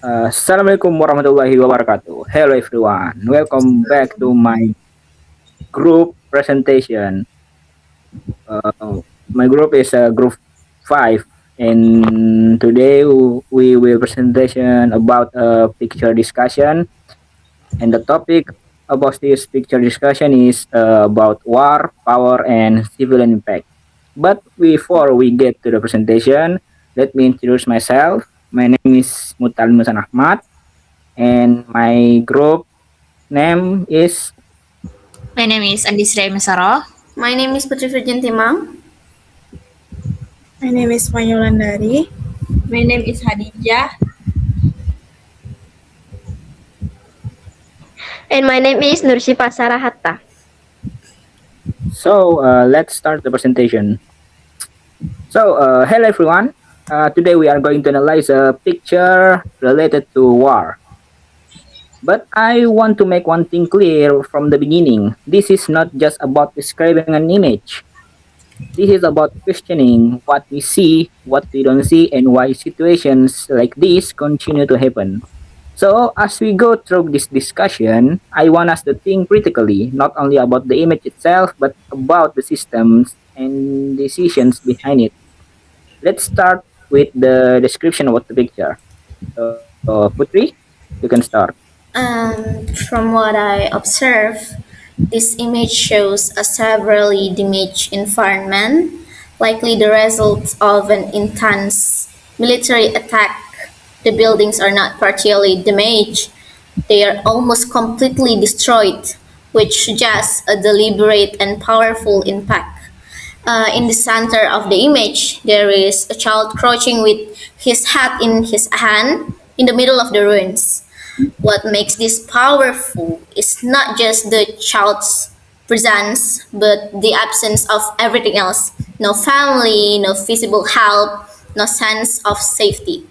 Assalamualaikum warahmatullahi wabarakatuh. Hello everyone. Welcome back to my group presentation. My group is group 5, and today we will presentation about a picture discussion, and the topic about this picture discussion is about war, power, and civilian impact. But before we get to the presentation, let me introduce myself. My name is Muta'allim Ahmad, and my group name is. My name is Andi Sri Ayu Mayzaroh. My name is Putri Timang. My name is Fanya Wulandari. My name is Khadijah. And my name is Nursyifa Hatta. So let's start the presentation. So hello everyone. Today we are going to analyze a picture related to war. But I want to make one thing clear from the beginning. This is not just about describing an image. This is about questioning what we see, what we don't see, and why situations like this continue to happen. So as we go through this discussion, I want us to think critically, not only about the image itself, but about the systems and decisions behind it. Let's start with the description of the picture. Putri, you can start. From what I observe, this image shows a severely damaged environment, likely the result of an intense military attack. The buildings are not partially damaged, they are almost completely destroyed, which suggests a deliberate and powerful impact. In the center of the image, there is a child crouching with his hat in his hand in the middle of the ruins. What makes this powerful is not just the child's presence, but the absence of everything else. No family, no visible help, no sense of safety.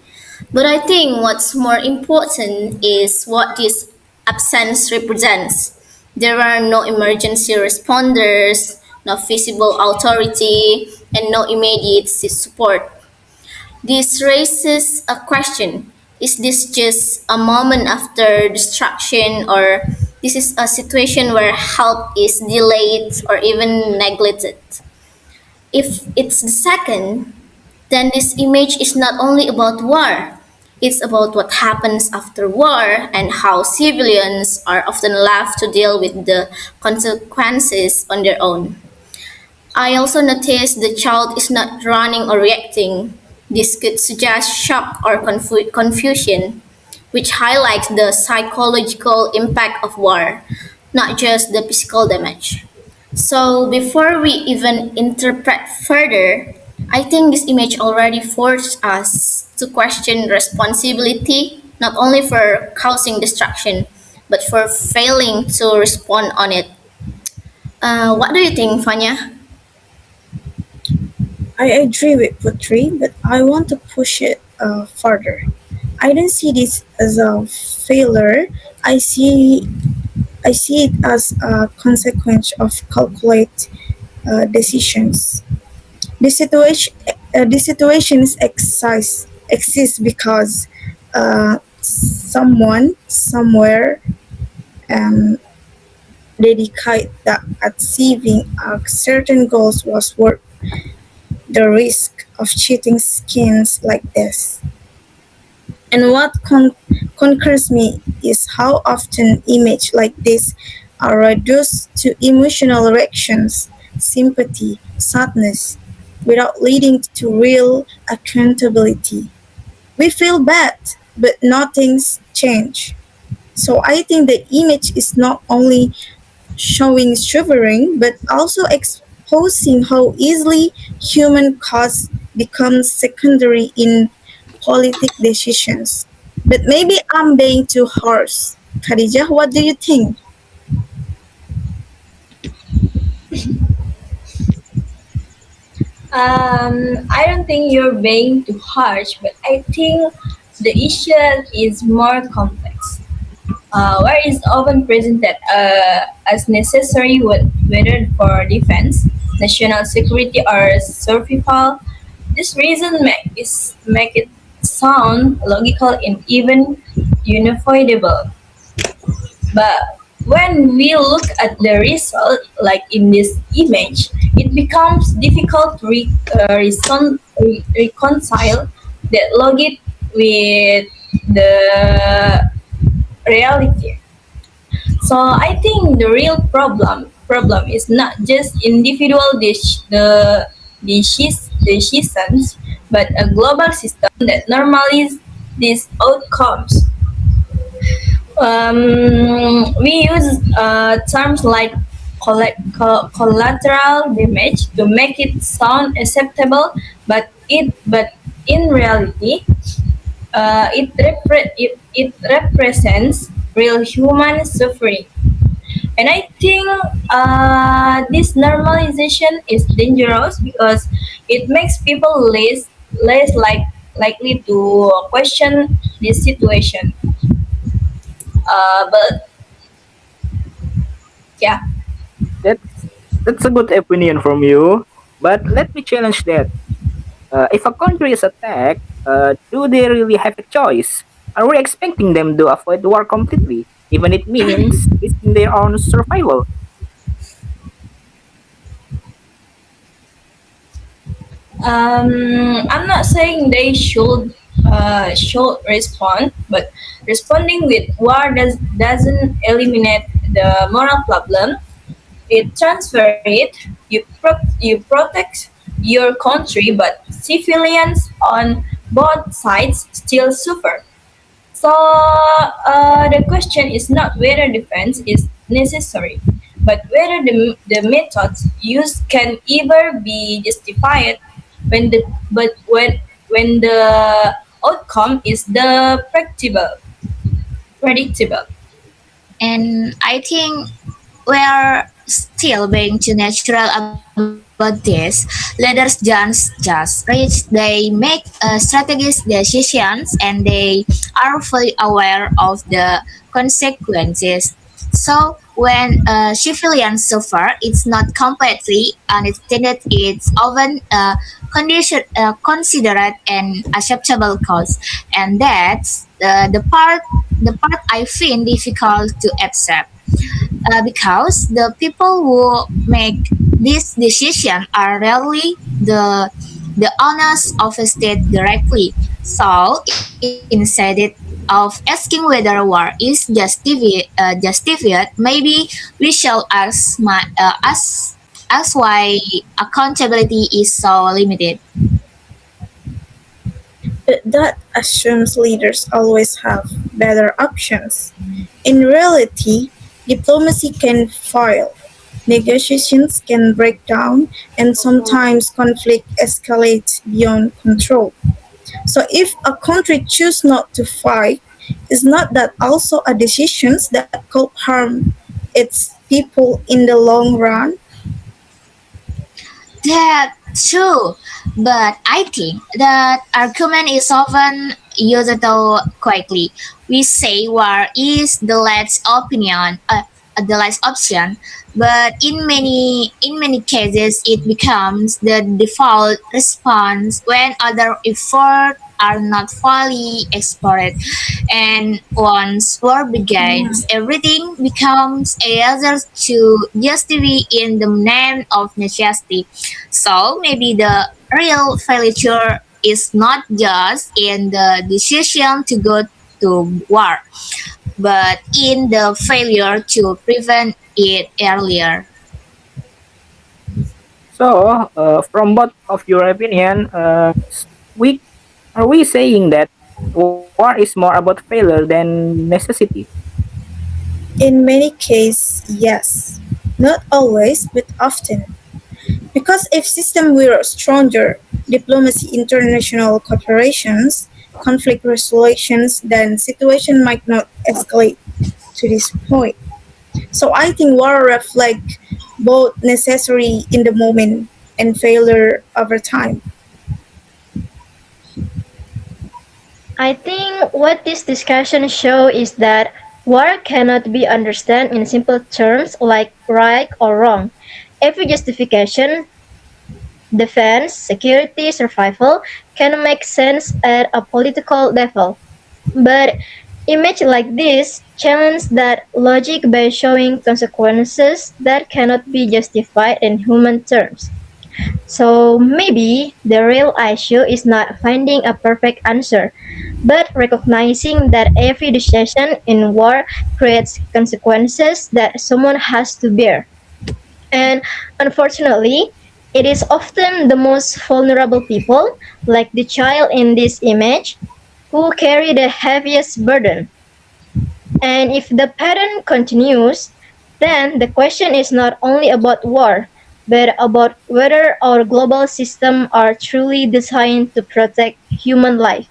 But I think what's more important is what this absence represents. There are no emergency responders, no visible authority, and no immediate support. This raises a question. Is this just a moment after destruction, or this is a situation where help is delayed or even neglected? If it's the second, then this image is not only about war, it's about what happens after war and how civilians are often left to deal with the consequences on their own. I also noticed the child is not running or reacting. This could suggest shock or confusion, which highlights the psychological impact of war, not just the physical damage. So, before we even interpret further, I think this image already forced us to question responsibility, not only for causing destruction, but for failing to respond on it. What do you think, Fanya? I agree with Putri, but I want to push it further. I don't see this as a failure. I see it as a consequence of calculated decisions. The situations exist because someone somewhere um, dedicated that achieving certain goals was worth the risk of cheating schemes like this. And what concerns me is how often images like this are reduced to emotional reactions, sympathy, sadness, without leading to real accountability. We feel bad, but nothing's changed. So I think the image is not only showing suffering, but also exposing how easily human cause becomes secondary in politic decisions. But maybe I'm being too harsh. Khadijah, what do you think? I don't think you're being too harsh, but I think the issue is more complex. war is often presented as necessary whether for defense, national security, or survival. This reason make it sound logical and even unavoidable. But when we look at the result, like in this image, it becomes difficult to reconcile that logic with the reality. So I think the real problem is not just individual decisions, but a global system that normalizes these outcomes. We use terms like collateral damage to make it sound acceptable, but in reality, it represents real human suffering. And I think this normalization is dangerous because it makes people likely to question this situation. But yeah. That's that's a good opinion from you. But let me challenge that. If a country is attacked, do they really have a choice? Are we expecting them to avoid war completely, even it means risking their own survival? I'm not saying they should respond, but responding with war doesn't eliminate the moral problem. It transfers it. You protect your country, but civilians on both sides still suffer. So the question is not whether defense is necessary, but whether the methods used can ever be justified when the but when the outcome is the predictable. And I think we're still being too natural about this. Leaders just reach, they make strategic decisions, and they are fully aware of the consequences. So when civilians suffer, it's not completely unintended. It's often considered an acceptable cause, and that's the part I find difficult to accept because the people who make this decision are rarely the owners of a state directly. So instead of asking whether war is justified, maybe we shall ask why accountability is so limited. But that assumes leaders always have better options. In reality, diplomacy can fail, negotiations can break down, and sometimes conflict escalates beyond control. So if a country chooses not to fight, is not that also a decision that could harm its people in the long run? That's true, but I think that argument is often used too quickly. We say war is the last option, but in many cases it becomes the default response when other efforts are not fully explored. And once war begins, everything becomes a hazard to justify in the name of necessity. So maybe the real failure is not just in the decision to go to war, but in the failure to prevent it earlier. So, from both of your opinion, we are we saying that war is more about failure than necessity? In many cases, yes. Not always, but often. Because if systems were stronger, diplomacy, international cooperations, conflict resolutions, then situation might not escalate to this point. So I think war reflect both necessary in the moment and failure over time. I think what this discussion show is that War cannot be understood in simple terms like right or wrong. Every justification, defense, security, survival can make sense at a political level. But image like this challenge that logic by showing consequences that cannot be justified in human terms. So maybe the real issue is not finding a perfect answer, but recognizing that every decision in war creates consequences that someone has to bear. And unfortunately, it is often the most vulnerable people, like the child in this image, who carry the heaviest burden. And if the pattern continues, then the question is not only about war, but about whether our global systems are truly designed to protect human life.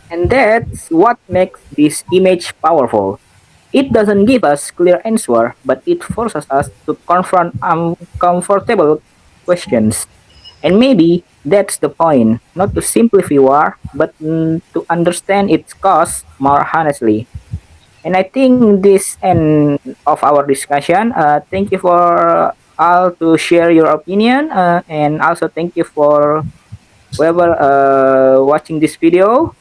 And that's what makes this image powerful. It doesn't give us clear answer, but it forces us to confront uncomfortable questions. And maybe that's the point, not to simplify war, but to understand its cause more honestly. And I think this end of our discussion. Thank you for all to share your opinion, and also thank you for whoever watching this video.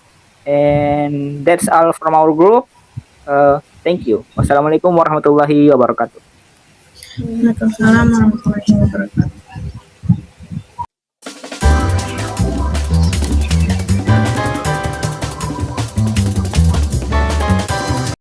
And that's all from our group. Thank you. Wassalamualaikum warahmatullahi wabarakatuh. Waalaikumsalam warahmatullahi wabarakatuh.